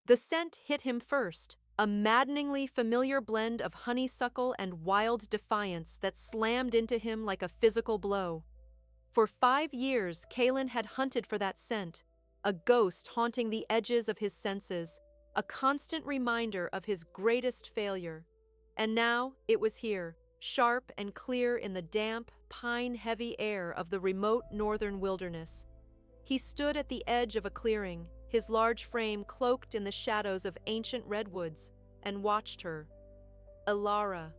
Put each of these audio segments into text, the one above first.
The scent hit him first, a maddeningly familiar blend of honeysuckle and wild defiance that slammed into him like a physical blow. For 5 years, Kaelan had hunted for that scent, a ghost haunting the edges of his senses, a constant reminder of his greatest failure. And now it was here, sharp and clear in the damp, pine-heavy air of the remote northern wilderness. He stood at the edge of a clearing, his large frame cloaked in the shadows of ancient redwoods, and watched her. Elara.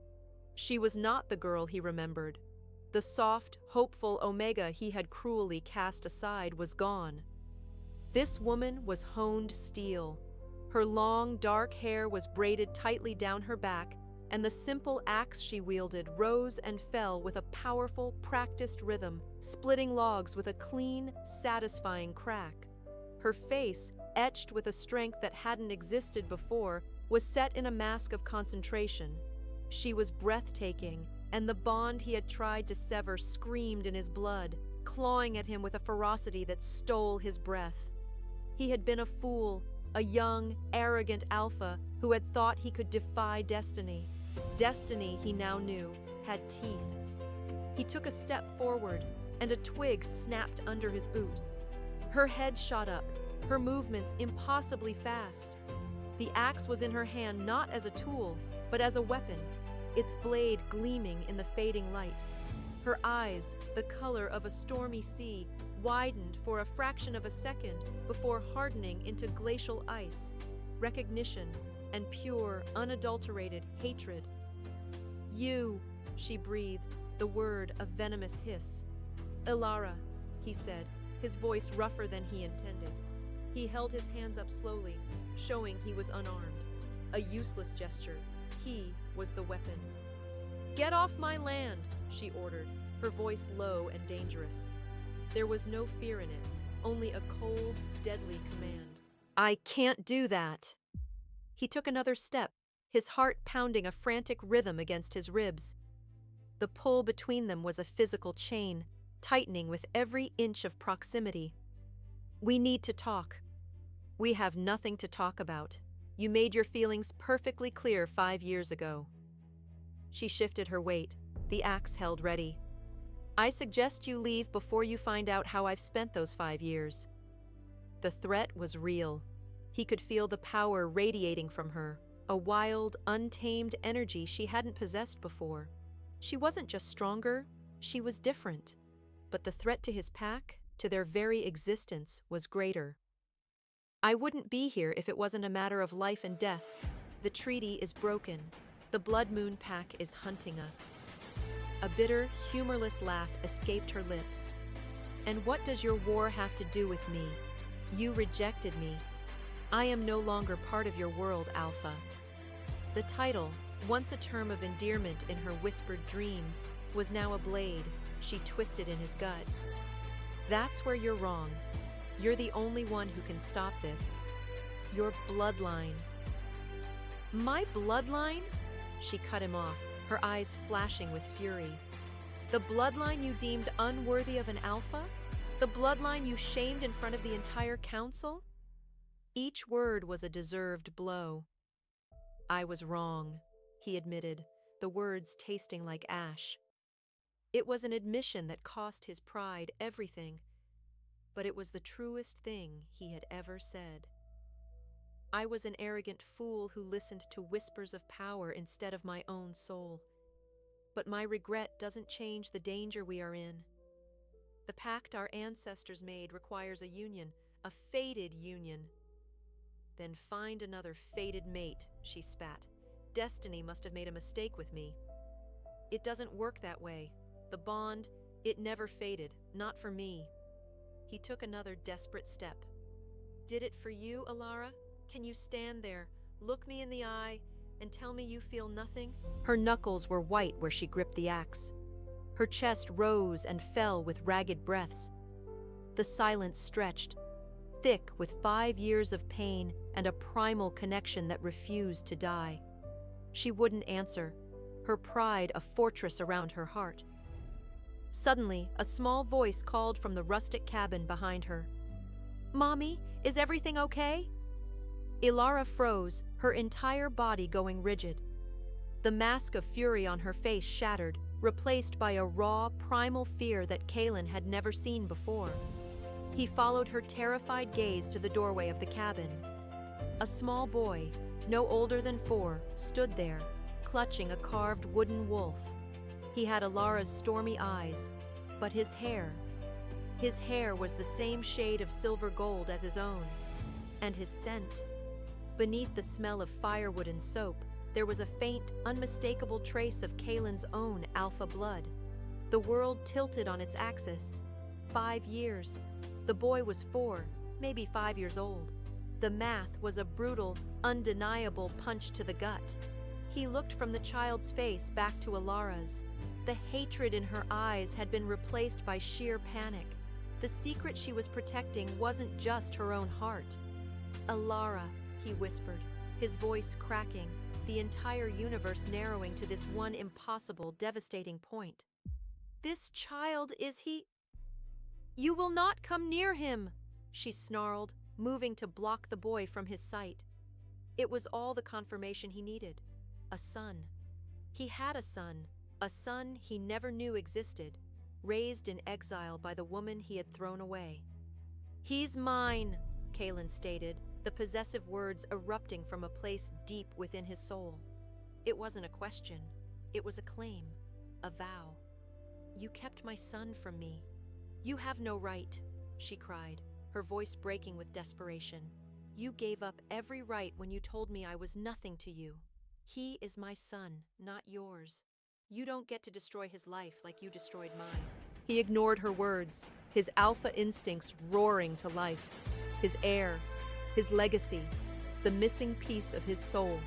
She was not the girl he remembered. The soft, hopeful Omega he had cruelly cast aside was gone. This woman was honed steel. Her long, dark hair was braided tightly down her back, and the simple axe she wielded rose and fell with a powerful, practiced rhythm, splitting logs with a clean, satisfying crack. Her face, etched with a strength that hadn't existed before, was set in a mask of concentration. She was breathtaking, and the bond he had tried to sever screamed in his blood, clawing at him with a ferocity that stole his breath. He had been a fool, a young, arrogant alpha who had thought he could defy destiny. Destiny, he now knew, had teeth. He took a step forward, and a twig snapped under his boot. Her head shot up, her movements impossibly fast. The axe was in her hand not as a tool, but as a weapon, its blade gleaming in the fading light. Her eyes, the color of a stormy sea, widened for a fraction of a second before hardening into glacial ice, recognition, and pure, unadulterated hatred. "You," she breathed, the word a venomous hiss. "Elara," he said, his voice rougher than he intended. He held his hands up slowly, showing he was unarmed. A useless gesture. He was the weapon. "Get off my land," she ordered, her voice low and dangerous. There was no fear in it, only a cold, deadly command. "I can't do that." He took another step, his heart pounding a frantic rhythm against his ribs. The pull between them was a physical chain, tightening with every inch of proximity. "We need to talk." "We have nothing to talk about. You made your feelings perfectly clear 5 years ago." She shifted her weight, the axe held ready. "I suggest you leave before you find out how I've spent those 5 years." The threat was real. He could feel the power radiating from her, a wild, untamed energy she hadn't possessed before. She wasn't just stronger, she was different. But the threat to his pack, to their very existence, was greater. "I wouldn't be here if it wasn't a matter of life and death. The treaty is broken. The Blood Moon Pack is hunting us." A bitter, humorless laugh escaped her lips. "And what does your war have to do with me? You rejected me. I am no longer part of your world, Alpha." The title, once a term of endearment in her whispered dreams, was now a blade she twisted in his gut. "That's where you're wrong. You're the only one who can stop this. Your bloodline." "My bloodline?" She cut him off, her eyes flashing with fury. "The bloodline you deemed unworthy of an alpha? The bloodline you shamed in front of the entire council?" Each word was a deserved blow. "I was wrong," he admitted, the words tasting like ash. It was an admission that cost his pride everything, but it was the truest thing he had ever said. "I was an arrogant fool who listened to whispers of power instead of my own soul. But my regret doesn't change the danger we are in. The pact our ancestors made requires a union, a fated union." "Then find another fated mate," she spat. "Destiny must have made a mistake with me. It doesn't work that way. The bond, it never faded, not for me." He took another desperate step. "Did it for you, Elara? Can you stand there, look me in the eye, and tell me you feel nothing?" Her knuckles were white where she gripped the axe. Her chest rose and fell with ragged breaths. The silence stretched, thick with 5 years of pain and a primal connection that refused to die. She wouldn't answer, her pride a fortress around her heart. Suddenly, a small voice called from the rustic cabin behind her. "Mommy, is everything okay?" Elara froze, her entire body going rigid. The mask of fury on her face shattered, replaced by a raw, primal fear that Kaelan had never seen before. He followed her terrified gaze to the doorway of the cabin. A small boy, no older than 4, stood there, clutching a carved wooden wolf. He had Elara's stormy eyes, but his hair was the same shade of silver gold as his own. And his scent. Beneath the smell of firewood and soap, there was a faint, unmistakable trace of Kaelan's own alpha blood. The world tilted on its axis. 5 years. The boy was 4, maybe 5 years old. The math was a brutal, undeniable punch to the gut. He looked from the child's face back to Elara's. The hatred in her eyes had been replaced by sheer panic. The secret she was protecting wasn't just her own heart. "Elara," he whispered, his voice cracking, the entire universe narrowing to this one impossible, devastating point. "This child is he—" "You will not come near him," she snarled, moving to block the boy from his sight. It was all the confirmation he needed. A son. He had a son he never knew existed, raised in exile by the woman he had thrown away. "He's mine," Kaelan stated, the possessive words erupting from a place deep within his soul. It wasn't a question. It was a claim, a vow. "You kept my son from me. You have no right," she cried, her voice breaking with desperation. "You gave up every right when you told me I was nothing to you. He is my son, not yours. You don't get to destroy his life like you destroyed mine." He ignored her words, his alpha instincts roaring to life. His heir, his legacy, the missing piece of his soul.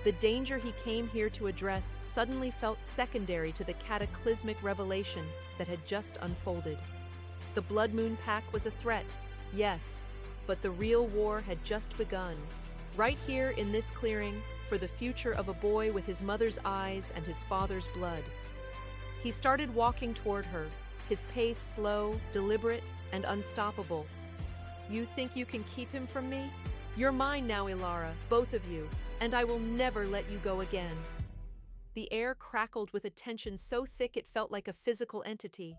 The danger he came here to address suddenly felt secondary to the cataclysmic revelation that had just unfolded. The Blood Moon Pack was a threat, yes, but the real war had just begun. Right here in this clearing, for the future of a boy with his mother's eyes and his father's blood. He started walking toward her, his pace slow, deliberate, and unstoppable. "You think you can keep him from me? You're mine now, Elara, both of you, and I will never let you go again." The air crackled with a tension so thick it felt like a physical entity.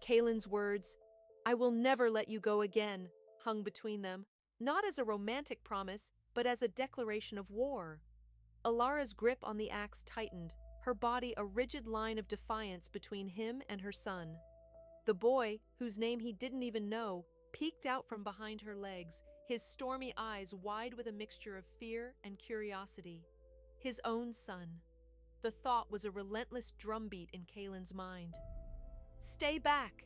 Kaelan's words, "I will never let you go again," hung between them, not as a romantic promise, but as a declaration of war. Elara's grip on the axe tightened, her body a rigid line of defiance between him and her son. The boy, whose name he didn't even know, peeked out from behind her legs, his stormy eyes wide with a mixture of fear and curiosity. His own son. The thought was a relentless drumbeat in Kaelan's mind. "Stay back,"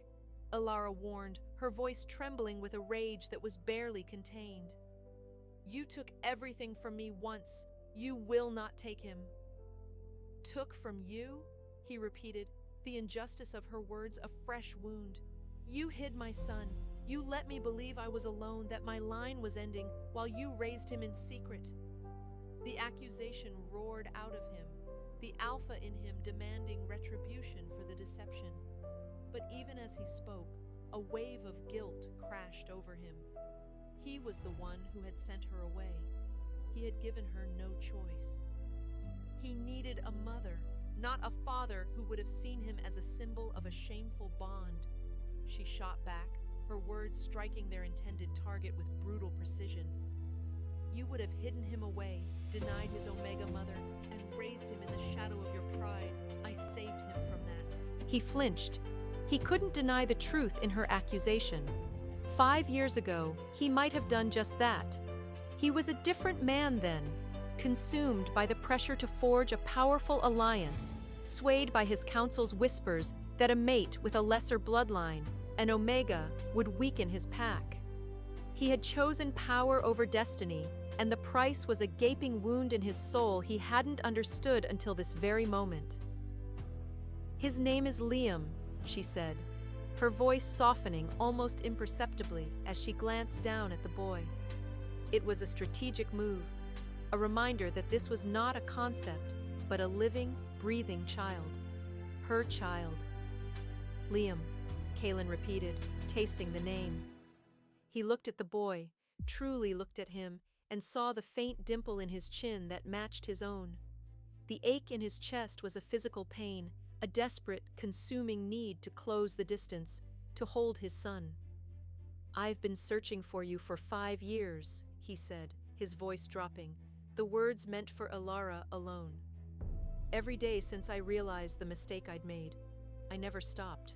Elara warned, her voice trembling with a rage that was barely contained. "You took everything from me once. You will not take him." "Took from you?" he repeated, the injustice of her words a fresh wound. "You hid my son. You let me believe I was alone, that my line was ending, while you raised him in secret." The accusation roared out of him, the alpha in him demanding retribution for the deception. But even as he spoke, a wave of guilt crashed over him. He was the one who had sent her away. He had given her no choice. He needed a mother, not a father who would have seen him as a symbol of a shameful bond. She shot back, her words striking their intended target with brutal precision. "You would have hidden him away, denied his Omega mother, and raised him in the shadow of your pride. I saved him from that." He flinched. He couldn't deny the truth in her accusation. 5 years ago, he might have done just that. He was a different man then, consumed by the pressure to forge a powerful alliance, swayed by his counsel's whispers that a mate with a lesser bloodline, an Omega, would weaken his pack. He had chosen power over destiny, and the price was a gaping wound in his soul he hadn't understood until this very moment. "His name is Liam," she said, her voice softening almost imperceptibly as she glanced down at the boy. It was a strategic move, a reminder that this was not a concept, but a living, breathing child. Her child. "Liam," Kaelan repeated, tasting the name. He looked at the boy, truly looked at him, and saw the faint dimple in his chin that matched his own. The ache in his chest was a physical pain, a desperate, consuming need to close the distance, to hold his son. "I've been searching for you for 5 years," he said, his voice dropping, the words meant for Elara alone. "Every day since I realized the mistake I'd made, I never stopped."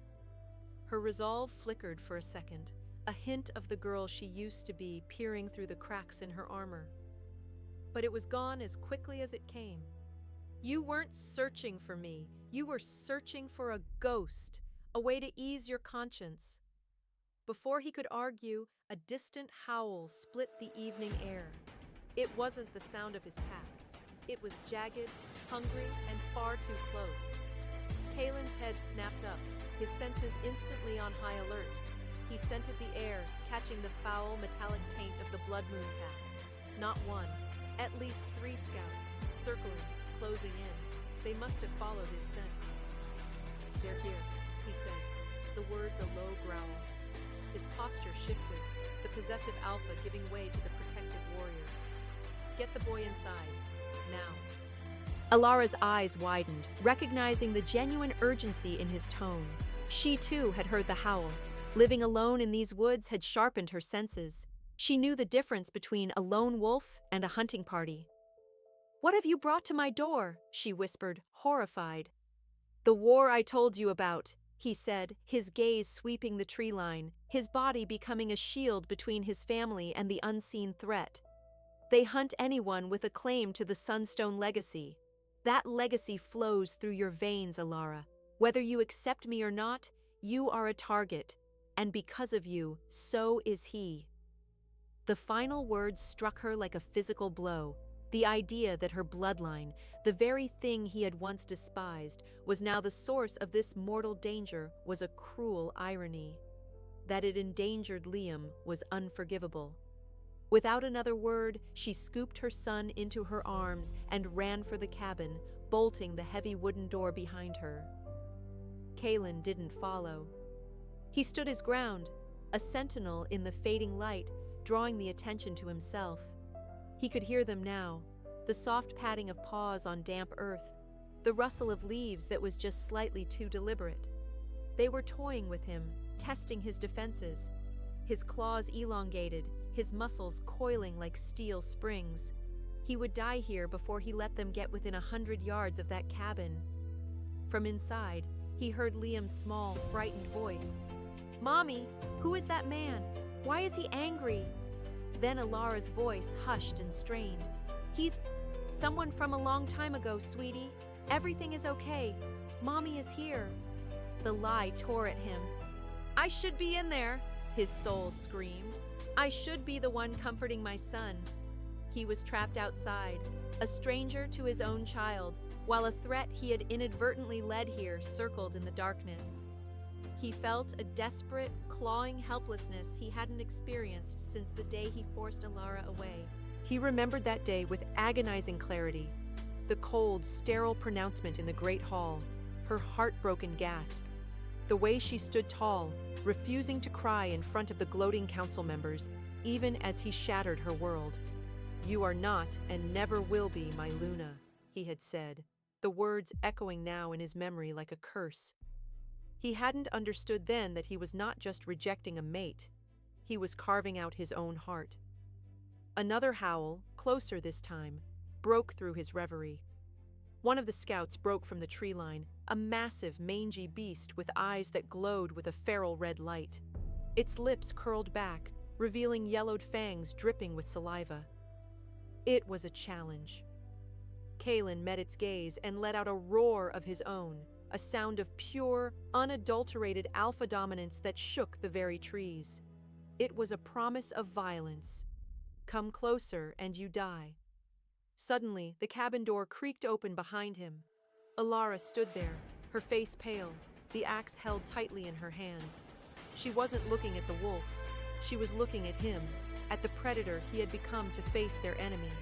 Her resolve flickered for a second, a hint of the girl she used to be peering through the cracks in her armor. But it was gone as quickly as it came. "You weren't searching for me. You were searching for a ghost, a way to ease your conscience." Before he could argue, a distant howl split the evening air. It wasn't the sound of his pack. It was jagged, hungry, and far too close. Kaelan's head snapped up, his senses instantly on high alert. He scented the air, catching the foul, metallic taint of the Blood Moon pack. Not one, at least 3 scouts, circling, closing in. They must have followed his scent. "They're here," he said, the words a low growl. His posture shifted, the possessive alpha giving way to the protective warrior. "Get the boy inside, now." Elara's eyes widened, recognizing the genuine urgency in his tone. She too had heard the howl. Living alone in these woods had sharpened her senses. She knew the difference between a lone wolf and a hunting party. "What have you brought to my door?" she whispered, horrified. "The war I told you about," he said, his gaze sweeping the tree line, his body becoming a shield between his family and the unseen threat. "They hunt anyone with a claim to the Sunstone legacy. That legacy flows through your veins, Elara. Whether you accept me or not, you are a target, and because of you, so is he." The final words struck her like a physical blow. The idea that her bloodline, the very thing he had once despised, was now the source of this mortal danger was a cruel irony. That it endangered Liam was unforgivable. Without another word, she scooped her son into her arms and ran for the cabin, bolting the heavy wooden door behind her. Kaelan didn't follow. He stood his ground, a sentinel in the fading light, drawing the attention to himself. He could hear them now, the soft padding of paws on damp earth, the rustle of leaves that was just slightly too deliberate. They were toying with him, testing his defenses. His claws elongated, his muscles coiling like steel springs. He would die here before he let them get within 100 yards of that cabin. From inside, he heard Liam's small, frightened voice. "Mommy, who is that man? Why is he angry?" Then Elara's voice hushed and strained. "He's someone from a long time ago, sweetie. Everything is okay. Mommy is here." The lie tore at him. "I should be in there," his soul screamed. "I should be the one comforting my son." He was trapped outside, a stranger to his own child, while a threat he had inadvertently led here circled in the darkness. He felt a desperate, clawing helplessness he hadn't experienced since the day he forced Elara away. He remembered that day with agonizing clarity. The cold, sterile pronouncement in the great hall, her heartbroken gasp. The way she stood tall, refusing to cry in front of the gloating council members, even as he shattered her world. "You are not and never will be my Luna," he had said, the words echoing now in his memory like a curse. He hadn't understood then that he was not just rejecting a mate, he was carving out his own heart. Another howl, closer this time, broke through his reverie. One of the scouts broke from the tree line, a massive, mangy beast with eyes that glowed with a feral red light. Its lips curled back, revealing yellowed fangs dripping with saliva. It was a challenge. Kaelan met its gaze and let out a roar of his own, a sound of pure, unadulterated alpha dominance that shook the very trees. It was a promise of violence. "Come closer and you die." Suddenly, the cabin door creaked open behind him. Elara stood there, her face pale, the axe held tightly in her hands. She wasn't looking at the wolf. She was looking at him, at the predator he had become to face their enemy.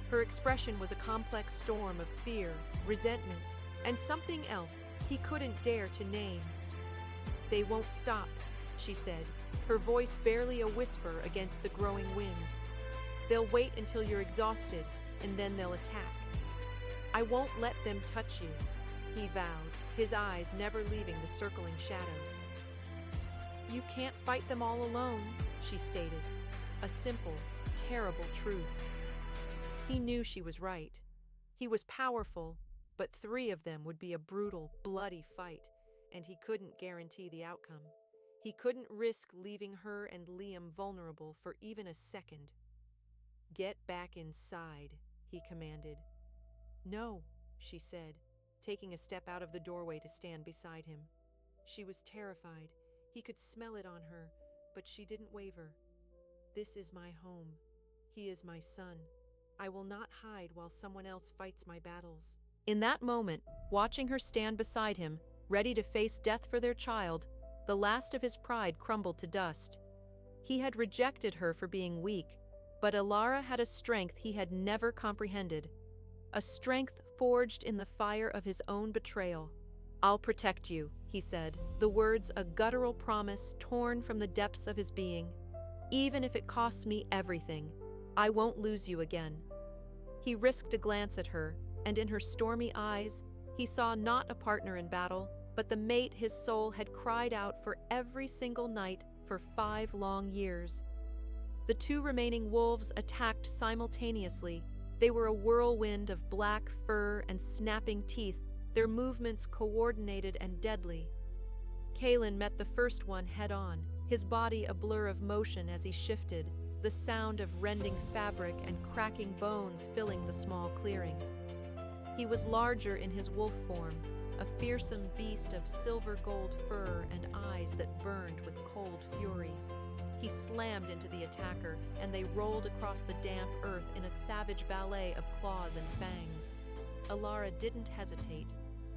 Her expression was a complex storm of fear, resentment, and something else he couldn't dare to name. "They won't stop," she said, her voice barely a whisper against the growing wind. They'll wait until you're exhausted, and then they'll attack. I won't let them touch you, he vowed, his eyes never leaving the circling shadows. You can't fight them all alone, she stated, a simple, terrible truth. He knew she was right. He was powerful, but 3 of them would be a brutal, bloody fight, and he couldn't guarantee the outcome. He couldn't risk leaving her and Liam vulnerable for even a second. Get back inside, he commanded. No, she said, taking a step out of the doorway to stand beside him. She was terrified. He could smell it on her, but she didn't waver. This is my home. He is my son. I will not hide while someone else fights my battles. In that moment, watching her stand beside him, ready to face death for their child, the last of his pride crumbled to dust. He had rejected her for being weak, but Elara had a strength he had never comprehended. A strength forged in the fire of his own betrayal. I'll protect you, he said, the words a guttural promise torn from the depths of his being. Even if it costs me everything, I won't lose you again. He risked a glance at her, and in her stormy eyes, he saw not a partner in battle, but the mate his soul had cried out for every single night for 5 long years. The 2 remaining wolves attacked simultaneously. They were a whirlwind of black fur and snapping teeth, their movements coordinated and deadly. Kaelan met the first one head-on, his body a blur of motion as he shifted, the sound of rending fabric and cracking bones filling the small clearing. He was larger in his wolf form, a fearsome beast of silver-gold fur and eyes that burned with cold fury. He slammed into the attacker, and they rolled across the damp earth in a savage ballet of claws and fangs. Elara didn't hesitate.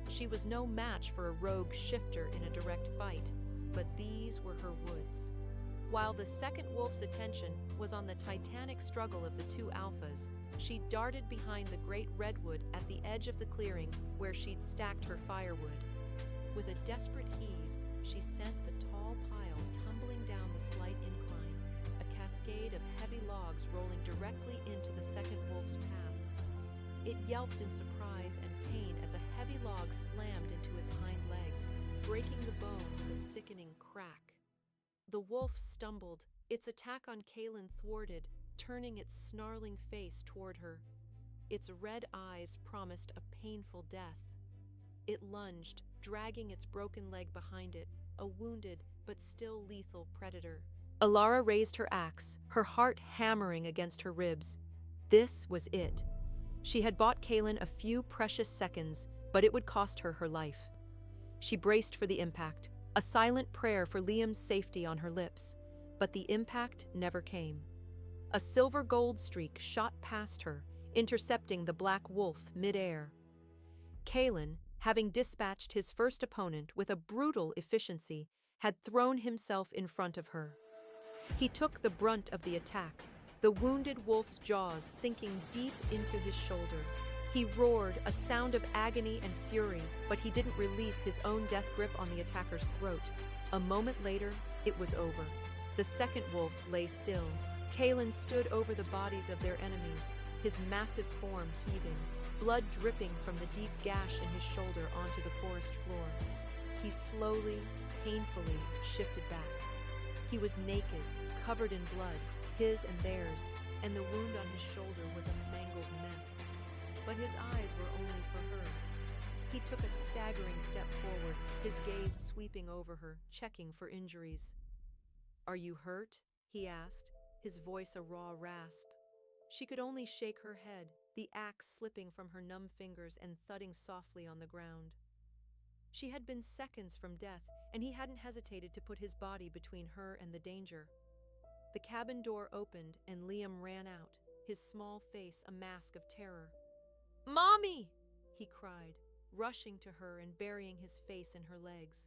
She was no match for a rogue shifter in a direct fight, but these were her woods. While the second wolf's attention was on the titanic struggle of the 2 alphas, she darted behind the great redwood at the edge of the clearing where she'd stacked her firewood. With a desperate heave, she sent the tall pile tumbling down the slight incline, a cascade of heavy logs rolling directly into the second wolf's path. It yelped in surprise and pain as a heavy log slammed into its hind legs, breaking the bone with a sickening crack. The wolf stumbled, its attack on Kaelan thwarted, turning its snarling face toward her. Its red eyes promised a painful death. It lunged, dragging its broken leg behind it, a wounded but still lethal predator. Elara raised her axe, her heart hammering against her ribs. This was it. She had bought Kaelan a few precious seconds, but it would cost her her life. She braced for the impact, a silent prayer for Liam's safety on her lips, but the impact never came. A silver gold streak shot past her, intercepting the black wolf mid-air. Kaelan, having dispatched his first opponent with a brutal efficiency, had thrown himself in front of her. He took the brunt of the attack, the wounded wolf's jaws sinking deep into his shoulder. He roared, a sound of agony and fury, but he didn't release his own death grip on the attacker's throat. A moment later, it was over. The second wolf lay still. Kaelan stood over the bodies of their enemies, his massive form heaving, blood dripping from the deep gash in his shoulder onto the forest floor. He slowly, painfully shifted back. He was naked, covered in blood, his and theirs, and the wound on his shoulder was a mangled mess. But his eyes were only for her. He took a staggering step forward, his gaze sweeping over her, checking for injuries. "Are you hurt?" he asked, his voice a raw rasp. She could only shake her head, the axe slipping from her numb fingers and thudding softly on the ground. She had been seconds from death, and he hadn't hesitated to put his body between her and the danger. The cabin door opened, and Liam ran out, his small face a mask of terror. "Mommy!" he cried, rushing to her and burying his face in her legs.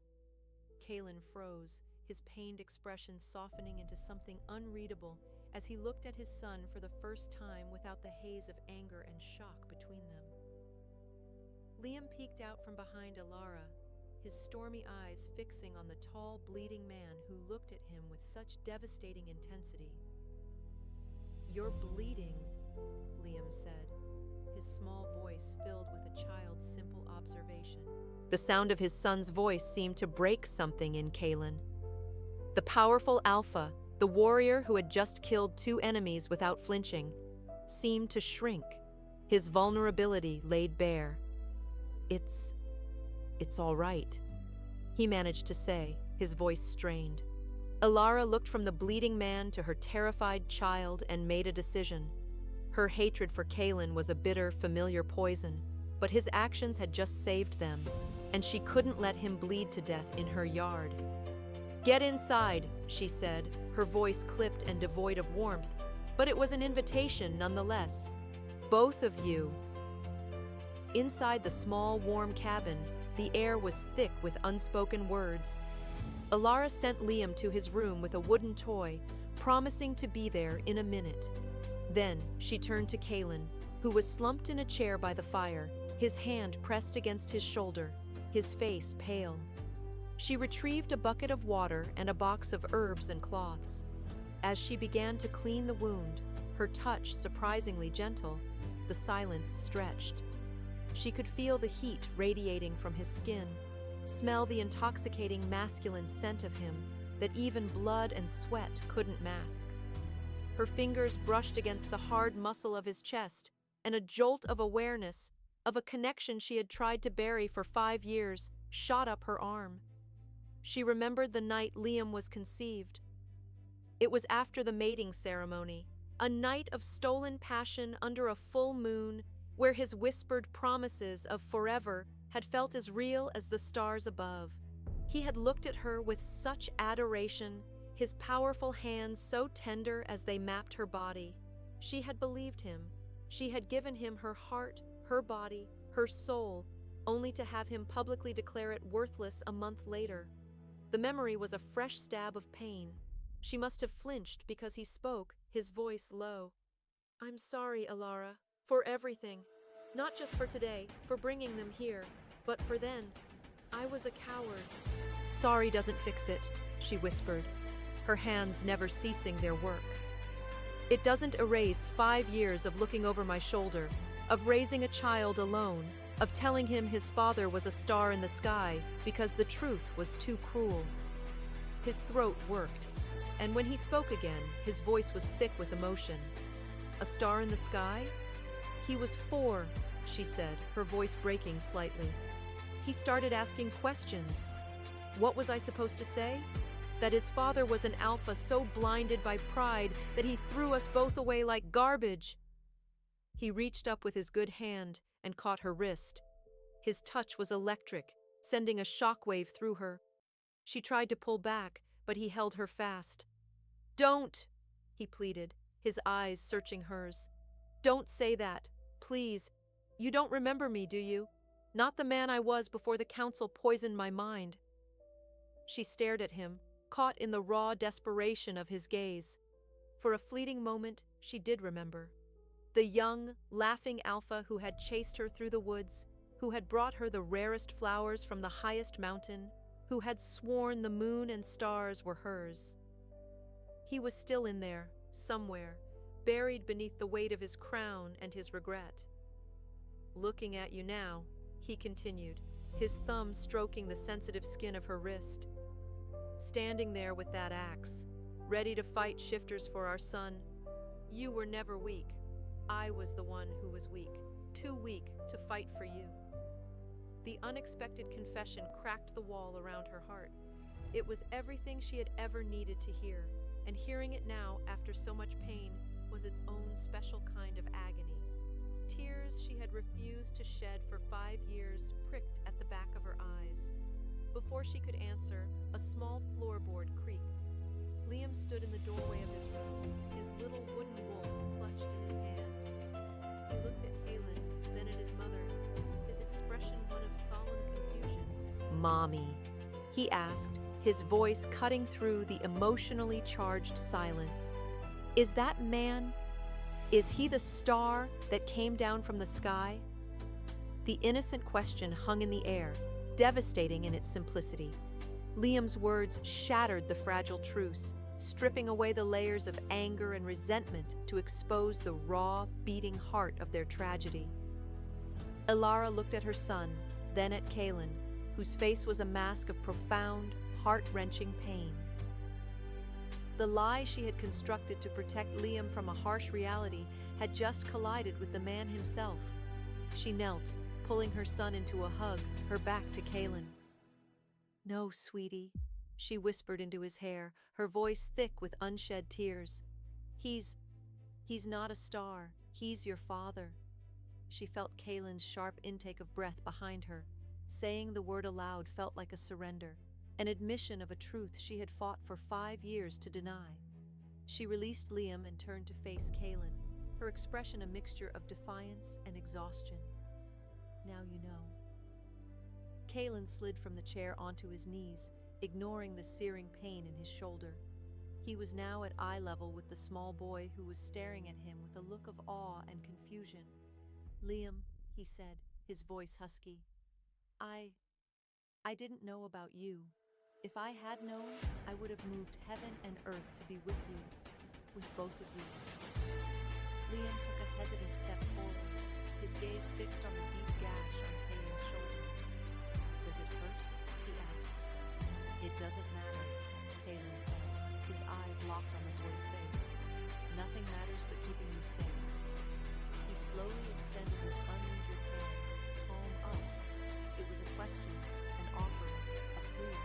Kaelan froze, his pained expression softening into something unreadable as he looked at his son for the first time without the haze of anger and shock between them. Liam peeked out from behind Elara, his stormy eyes fixing on the tall, bleeding man who looked at him with such devastating intensity. "You're bleeding," Liam said, his small voice filled with a child's simple observation. The sound of his son's voice seemed to break something in Kaelan. The powerful Alpha, the warrior who had just killed 2 enemies without flinching, seemed to shrink, his vulnerability laid bare. It's all right," he managed to say, his voice strained. Elara looked from the bleeding man to her terrified child and made a decision. Her hatred for Kaelan was a bitter, familiar poison, but his actions had just saved them, and she couldn't let him bleed to death in her yard. "Get inside," she said, her voice clipped and devoid of warmth, but it was an invitation nonetheless. "Both of you." Inside the small, warm cabin, the air was thick with unspoken words. Elara sent Liam to his room with a wooden toy, promising to be there in a minute. Then she turned to Kaelan, who was slumped in a chair by the fire, his hand pressed against his shoulder, his face pale. She retrieved a bucket of water and a box of herbs and cloths. As she began to clean the wound, her touch surprisingly gentle, the silence stretched. She could feel the heat radiating from his skin, smell the intoxicating masculine scent of him that even blood and sweat couldn't mask. Her fingers brushed against the hard muscle of his chest, and a jolt of awareness, of a connection she had tried to bury for 5 years, shot up her arm. She remembered the night Liam was conceived. It was after the mating ceremony, a night of stolen passion under a full moon, where his whispered promises of forever had felt as real as the stars above. He had looked at her with such adoration, his powerful hands so tender as they mapped her body. She had believed him. She had given him her heart, her body, her soul, only to have him publicly declare it worthless a month later. The memory was a fresh stab of pain. She must have flinched because he spoke, his voice low. "I'm sorry, Elara, for everything. Not just for today, for bringing them here, but for then. I was a coward." "Sorry doesn't fix it," she whispered, her hands never ceasing their work. "It doesn't erase 5 years of looking over my shoulder, of raising a child alone, of telling him his father was a star in the sky because the truth was too cruel." His throat worked, and when he spoke again, his voice was thick with emotion. "A star in the sky?" "He was 4, she said, her voice breaking slightly. "He started asking questions. What was I supposed to say? That his father was an alpha so blinded by pride that he threw us both away like garbage." He reached up with his good hand and caught her wrist. His touch was electric, sending a shockwave through her. She tried to pull back, but he held her fast. "Don't," he pleaded, his eyes searching hers. "Don't say that, please. You don't remember me, do you? Not the man I was before the council poisoned my mind." She stared at him, caught in the raw desperation of his gaze. For a fleeting moment, she did remember. The young, laughing alpha who had chased her through the woods, who had brought her the rarest flowers from the highest mountain, who had sworn the moon and stars were hers. He was still in there, somewhere, buried beneath the weight of his crown and his regret. "Looking at you now," he continued, his thumb stroking the sensitive skin of her wrist. "Standing there with that axe, ready to fight shifters for our son. You were never weak. I was the one who was weak, too weak to fight for you." The unexpected confession cracked the wall around her heart. It was everything she had ever needed to hear, and hearing it now, after so much pain, was its own special kind of agony. Tears she had refused to shed for 5 years pricked at the back of her eyes. Before she could answer, a small floorboard creaked. Liam stood in the doorway of his room, his little wooden wolf clutched in his hand. He looked at Kaelan, then at his mother, his expression one of solemn confusion. "Mommy," he asked, his voice cutting through the emotionally charged silence. "Is that man? Is he the star that came down from the sky?" The innocent question hung in the air, devastating in its simplicity. Liam's words shattered the fragile truce, stripping away the layers of anger and resentment to expose the raw, beating heart of their tragedy. Elara looked at her son, then at Kaelan, whose face was a mask of profound, heart-wrenching pain. The lie she had constructed to protect Liam from a harsh reality had just collided with the man himself. She knelt, pulling her son into a hug, her back to Kaelan. "No, sweetie," she whispered into his hair, her voice thick with unshed tears. He's not a star. He's your father." She felt Kaelan's sharp intake of breath behind her. Saying the word aloud felt like a surrender, an admission of a truth she had fought for 5 years to deny. She released Liam and turned to face Kaelan, her expression a mixture of defiance and exhaustion. "Now you know." Kaelan slid from the chair onto his knees, ignoring the searing pain in his shoulder. He was now at eye level with the small boy who was staring at him with a look of awe and confusion. "Liam," he said, his voice husky, I didn't know about you. If I had known, I would have moved heaven and earth to be with you, with both of you." Liam took a hesitant step forward, his gaze fixed on the deep gash on Kaelan's shoulder. "Does it hurt?" he asked. "It doesn't matter," Kaelan said, his eyes locked on the boy's face. "Nothing matters but keeping you safe." He slowly extended his uninjured hand, palm up. It was a question, an offering, a plea.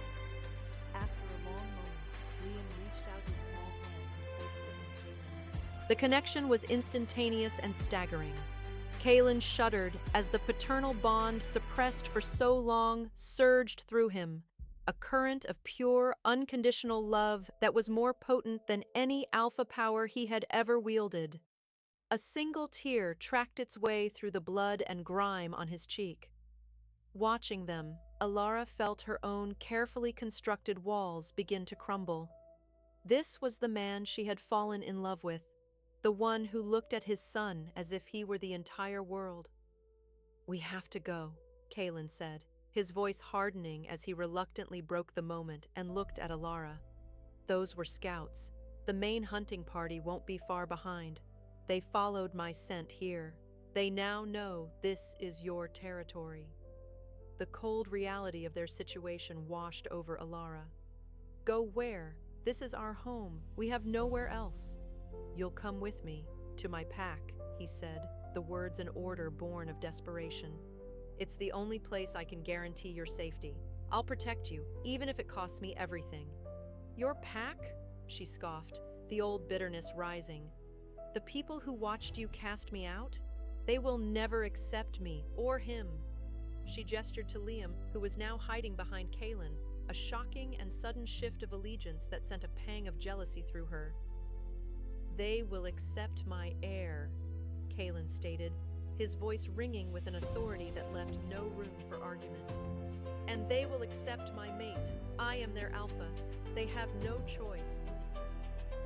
After a long moment, Liam reached out his small hand and placed it in Kaelan's. The connection was instantaneous and staggering. Kaelan shuddered as the paternal bond suppressed for so long surged through him, a current of pure, unconditional love that was more potent than any alpha power he had ever wielded. A single tear tracked its way through the blood and grime on his cheek. Watching them, Elara felt her own carefully constructed walls begin to crumble. This was the man she had fallen in love with, the one who looked at his son as if he were the entire world. "We have to go," Kaelan said, his voice hardening as he reluctantly broke the moment and looked at Elara. "Those were scouts. The main hunting party won't be far behind. They followed my scent here. They now know this is your territory." The cold reality of their situation washed over Elara. "Go where? This is our home. We have nowhere else." "You'll come with me, to my pack," he said, the words an order born of desperation. "It's the only place I can guarantee your safety. I'll protect you, even if it costs me everything." "Your pack?" she scoffed, the old bitterness rising. "The people who watched you cast me out? They will never accept me, or him." She gestured to Liam, who was now hiding behind Kaelan, a shocking and sudden shift of allegiance that sent a pang of jealousy through her. "They will accept my heir," Kaelan stated, his voice ringing with an authority that left no room for argument. "And they will accept my mate. I am their alpha. They have no choice."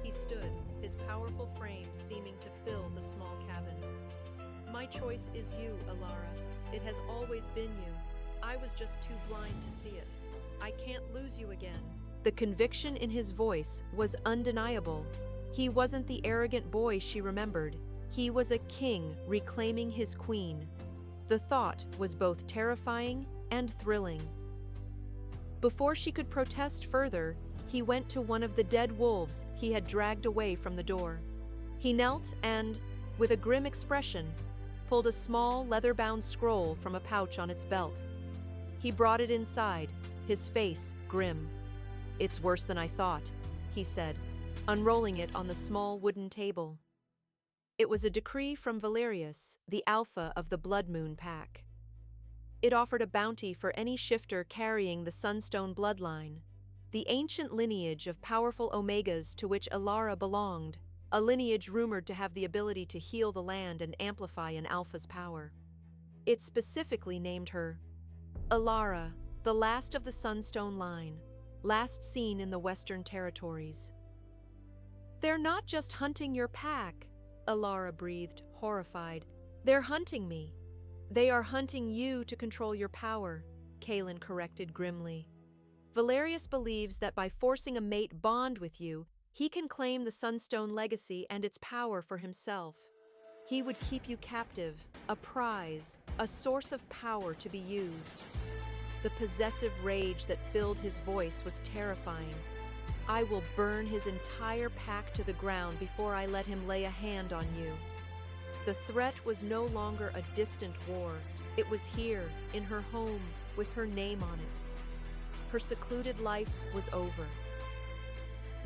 He stood, his powerful frame seeming to fill the small cabin. "My choice is you, Elara. It has always been you. I was just too blind to see it. I can't lose you again." The conviction in his voice was undeniable. He wasn't the arrogant boy she remembered. He was a king reclaiming his queen. The thought was both terrifying and thrilling. Before she could protest further, he went to one of the dead wolves he had dragged away from the door. He knelt and, with a grim expression, pulled a small leather-bound scroll from a pouch on its belt. He brought it inside, his face grim. "It's worse than I thought," he said, unrolling it on the small wooden table. It was a decree from Valerius, the alpha of the Blood Moon Pack. It offered a bounty for any shifter carrying the Sunstone bloodline, the ancient lineage of powerful Omegas to which Elara belonged, a lineage rumored to have the ability to heal the land and amplify an alpha's power. It specifically named her Elara, the last of the Sunstone line, last seen in the Western Territories. "They're not just hunting your pack," Elara breathed, horrified. "They're hunting me." "They are hunting you to control your power," Kaelan corrected grimly. "Valerius believes that by forcing a mate bond with you, He can claim the Sunstone legacy and its power for himself. He would keep you captive, a prize, a source of power to be used. The possessive rage that filled his voice was terrifying. I will burn his entire pack to the ground before I let him lay a hand on you. The threat was no longer a distant war. It was here, in her home, with her name on it. Her secluded life was over.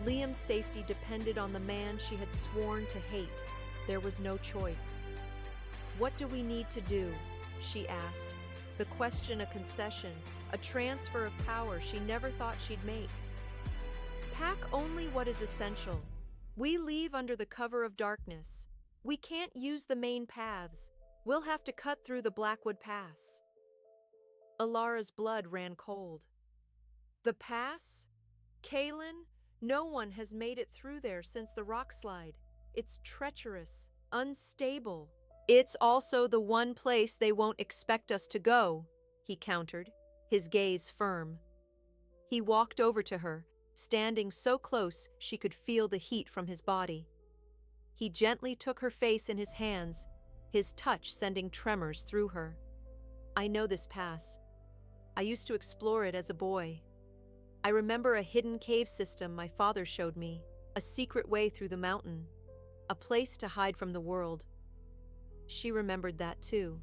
Liam's safety depended on the man she had sworn to hate. There was no choice. "What do we need to do?" she asked. The question a concession, a transfer of power she never thought she'd make. "Pack only what is essential. We leave under the cover of darkness. We can't use the main paths. We'll have to cut through the Blackwood Pass." Elara's blood ran cold. "The pass? Kaelan? No one has made it through there since the rock slide. It's treacherous, unstable." "It's also the one place they won't expect us to go," he countered, his gaze firm. He walked over to her, standing so close she could feel the heat from his body. He gently took her face in his hands, his touch sending tremors through her. "I know this pass. I used to explore it as a boy. I remember a hidden cave system my father showed me, a secret way through the mountain, a place to hide from the world." She remembered that too.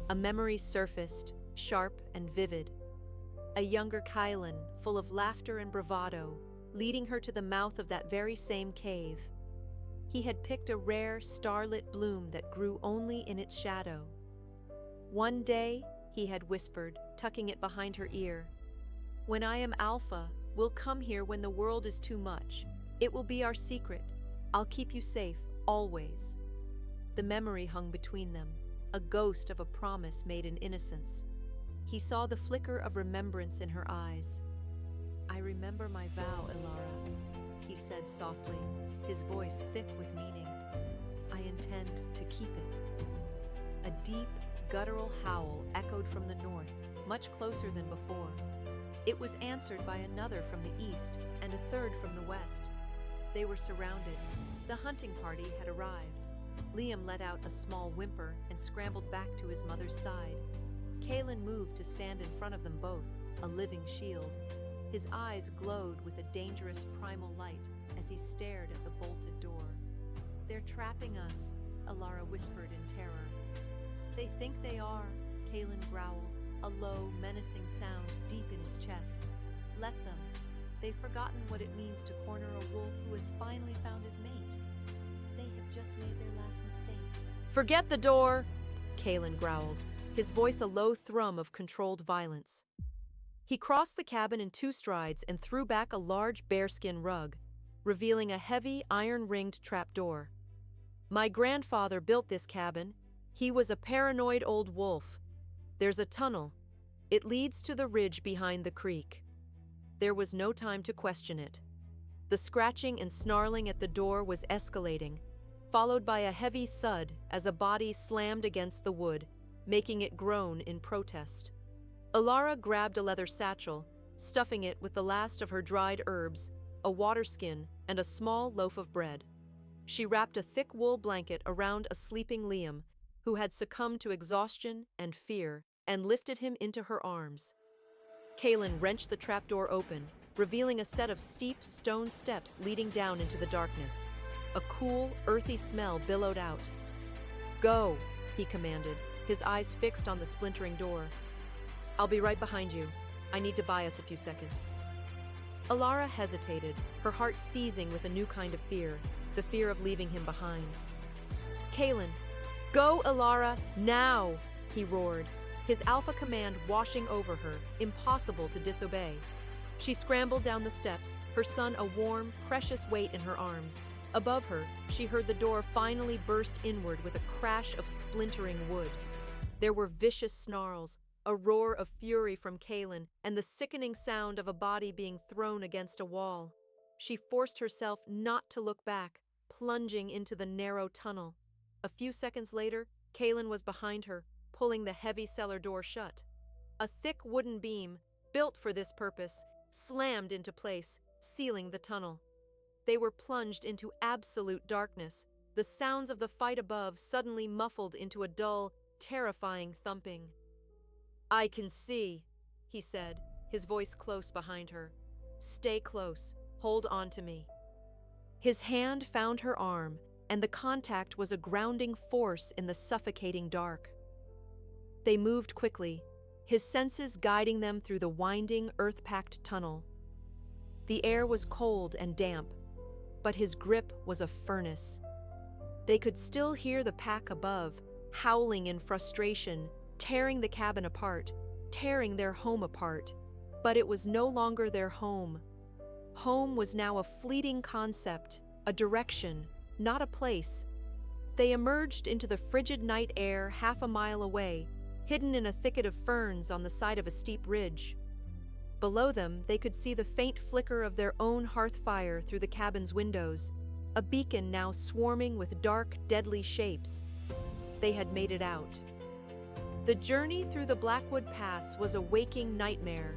A memory surfaced, sharp and vivid. A younger Kaelan, full of laughter and bravado, leading her to the mouth of that very same cave. He had picked a rare, starlit bloom that grew only in its shadow. "One day," he had whispered, tucking it behind her ear, "when I am Alpha, we'll come here when the world is too much. It will be our secret. I'll keep you safe, always." The memory hung between them, a ghost of a promise made in innocence. He saw the flicker of remembrance in her eyes. "I remember my vow, Elara," he said softly, his voice thick with meaning. "I intend to keep it." A deep, guttural howl echoed from the north, much closer than before. It was answered by another from the east and a third from the west. They were surrounded. The hunting party had arrived. Liam let out a small whimper and scrambled back to his mother's side. Kaelan moved to stand in front of them both, a living shield. His eyes glowed with a dangerous primal light as he stared at the bolted door. "They're trapping us," Elara whispered in terror. "They think they are," Kaelan growled, a low, menacing sound deep in his chest. "Let them. They've forgotten what it means to corner a wolf who has finally found his mate. They have just made their last mistake." "Forget the door," Kaelan growled, his voice a low thrum of controlled violence. He crossed the cabin in 2 strides and threw back a large bearskin rug, revealing a heavy, iron-ringed trapdoor. "My grandfather built this cabin. He was a paranoid old wolf. There's a tunnel. It leads to the ridge behind the creek." There was no time to question it. The scratching and snarling at the door was escalating, followed by a heavy thud as a body slammed against the wood, making it groan in protest. Elara grabbed a leather satchel, stuffing it with the last of her dried herbs, a water skin, and a small loaf of bread. She wrapped a thick wool blanket around a sleeping Liam, who had succumbed to exhaustion and fear, and lifted him into her arms. Kaelan wrenched the trapdoor open, revealing a set of steep stone steps leading down into the darkness. A cool, earthy smell billowed out. "Go," he commanded, his eyes fixed on the splintering door. "I'll be right behind you. I need to buy us a few seconds." Elara hesitated, her heart seizing with a new kind of fear, the fear of leaving him behind. "Kaelan, go, Elara, now!" he roared, his alpha command washing over her, impossible to disobey. She scrambled down the steps, her son a warm, precious weight in her arms. Above her, she heard the door finally burst inward with a crash of splintering wood. There were vicious snarls, a roar of fury from Kaelan, and the sickening sound of a body being thrown against a wall. She forced herself not to look back, plunging into the narrow tunnel. A few seconds later, Kaelan was behind her, pulling the heavy cellar door shut. A thick wooden beam, built for this purpose, slammed into place, sealing the tunnel. They were plunged into absolute darkness, the sounds of the fight above suddenly muffled into a dull, terrifying thumping. "I can see," he said, his voice close behind her. "Stay close. Hold on to me." His hand found her arm, and the contact was a grounding force in the suffocating dark. They moved quickly, his senses guiding them through the winding, earth-packed tunnel. The air was cold and damp, but his grip was a furnace. They could still hear the pack above, howling in frustration, tearing the cabin apart, tearing their home apart. But it was no longer their home. Home was now a fleeting concept, a direction, not a place. They emerged into the frigid night air half a mile away, hidden in a thicket of ferns on the side of a steep ridge. Below them, they could see the faint flicker of their own hearth fire through the cabin's windows, a beacon now swarming with dark, deadly shapes. They had made it out. The journey through the Blackwood Pass was a waking nightmare.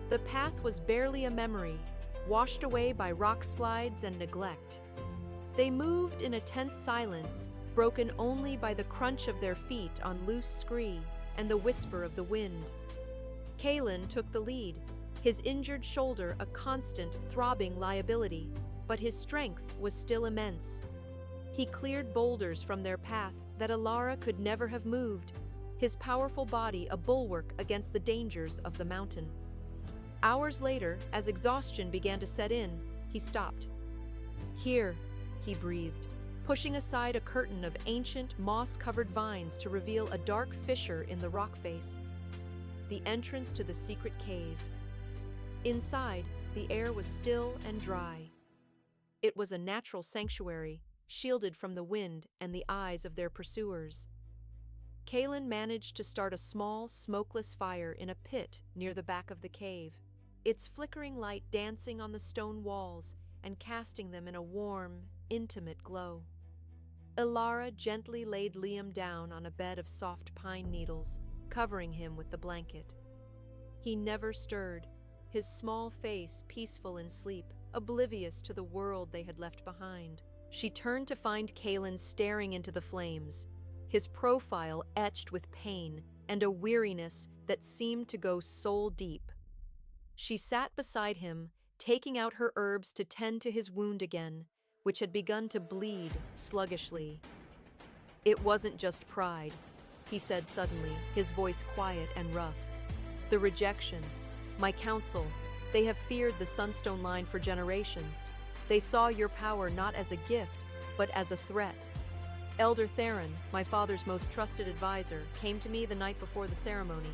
The path was barely a memory, washed away by rock slides and neglect. They moved in a tense silence, broken only by the crunch of their feet on loose scree and the whisper of the wind. Kaelan took the lead, his injured shoulder a constant, throbbing liability, but his strength was still immense. He cleared boulders from their path that Elara could never have moved, his powerful body a bulwark against the dangers of the mountain. Hours later, as exhaustion began to set in, he stopped. "Here," he breathed, pushing aside a curtain of ancient, moss-covered vines to reveal a dark fissure in the rock face. The entrance to the secret cave. Inside, the air was still and dry. It was a natural sanctuary, shielded from the wind and the eyes of their pursuers. Kaelan managed to start a small, smokeless fire in a pit near the back of the cave, its flickering light dancing on the stone walls and casting them in a warm, intimate glow. Elara gently laid Liam down on a bed of soft pine needles, covering him with the blanket. He never stirred, his small face peaceful in sleep, oblivious to the world they had left behind. She turned to find Kaelan staring into the flames, his profile etched with pain and a weariness that seemed to go soul deep. She sat beside him, taking out her herbs to tend to his wound again, which had begun to bleed sluggishly. "It wasn't just pride," he said suddenly, his voice quiet and rough. "The rejection, my counsel, they have feared the Sunstone Line for generations. They saw your power not as a gift, but as a threat. Elder Theron, my father's most trusted advisor, came to me the night before the ceremony.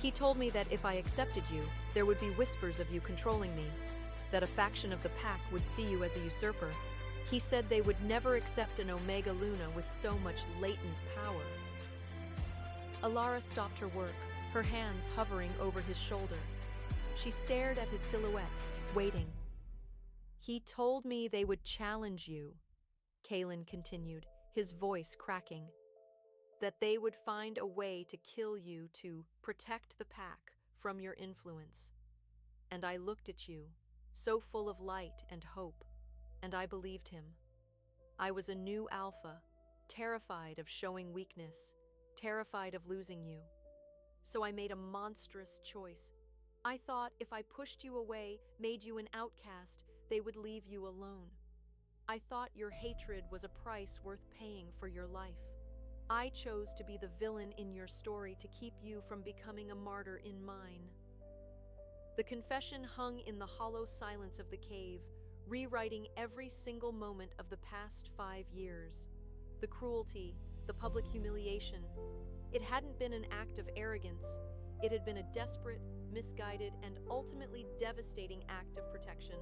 He told me that if I accepted you, there would be whispers of you controlling me, that a faction of the pack would see you as a usurper. He said they would never accept an Omega Luna with so much latent power." Elara stopped her work, her hands hovering over his shoulder. She stared at his silhouette, waiting. "He told me they would challenge you," Kaelan continued, his voice cracking. "That they would find a way to kill you to protect the pack from your influence. And I looked at you, so full of light and hope, and I believed him. I was a new alpha, terrified of showing weakness, terrified of losing you. So I made a monstrous choice. I thought if I pushed you away, made you an outcast, they would leave you alone. I thought your hatred was a price worth paying for your life. I chose to be the villain in your story to keep you from becoming a martyr in mine." The confession hung in the hollow silence of the cave, rewriting every single moment of the past 5 years. The cruelty, the public humiliation. It hadn't been an act of arrogance. It had been a desperate, misguided, and ultimately devastating act of protection.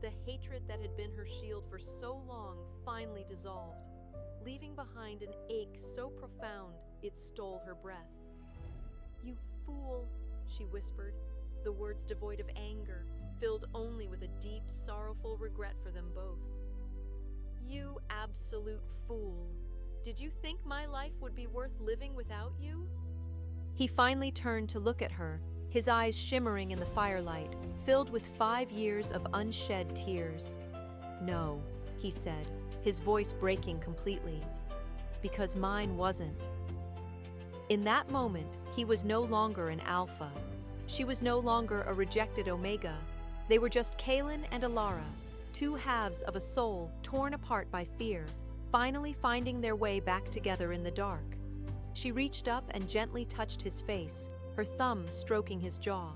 The hatred that had been her shield for so long finally dissolved, leaving behind an ache so profound it stole her breath. "You fool," she whispered, the words devoid of anger, filled only with a deep, sorrowful regret for them both. "You absolute fool. Did you think my life would be worth living without you?" He finally turned to look at her, his eyes shimmering in the firelight, filled with 5 years of unshed tears. "No," he said, his voice breaking completely. "Because mine wasn't." In that moment, he was no longer an alpha. She was no longer a rejected omega. They were just Kaelan and Elara, two halves of a soul torn apart by fear, finally finding their way back together in the dark. She reached up and gently touched his face, her thumb stroking his jaw.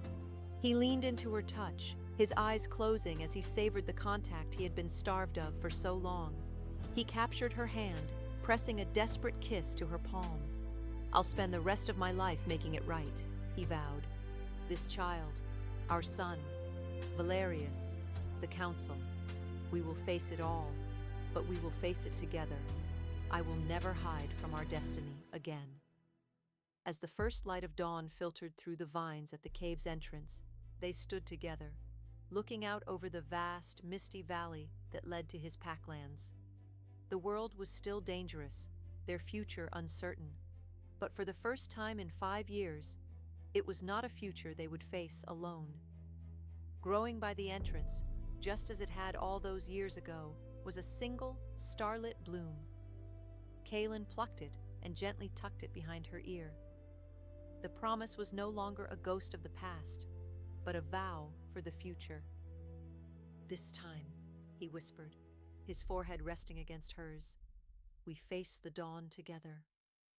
He leaned into her touch, his eyes closing as he savored the contact he had been starved of for so long. He captured her hand, pressing a desperate kiss to her palm. "I'll spend the rest of my life making it right," he vowed. "This child, our son, Valerius, the council, we will face it all, but we will face it together. I will never hide from our destiny again." As the first light of dawn filtered through the vines at the cave's entrance, they stood together, looking out over the vast, misty valley that led to his packlands. The world was still dangerous, their future uncertain, but for the first time in 5 years, it was not a future they would face alone. Growing by the entrance, just as it had all those years ago, was a single, starlit bloom. Kaelan plucked it and gently tucked it behind her ear. The promise was no longer a ghost of the past, but a vow for the future. "This time," he whispered, his forehead resting against hers, "we face the dawn together."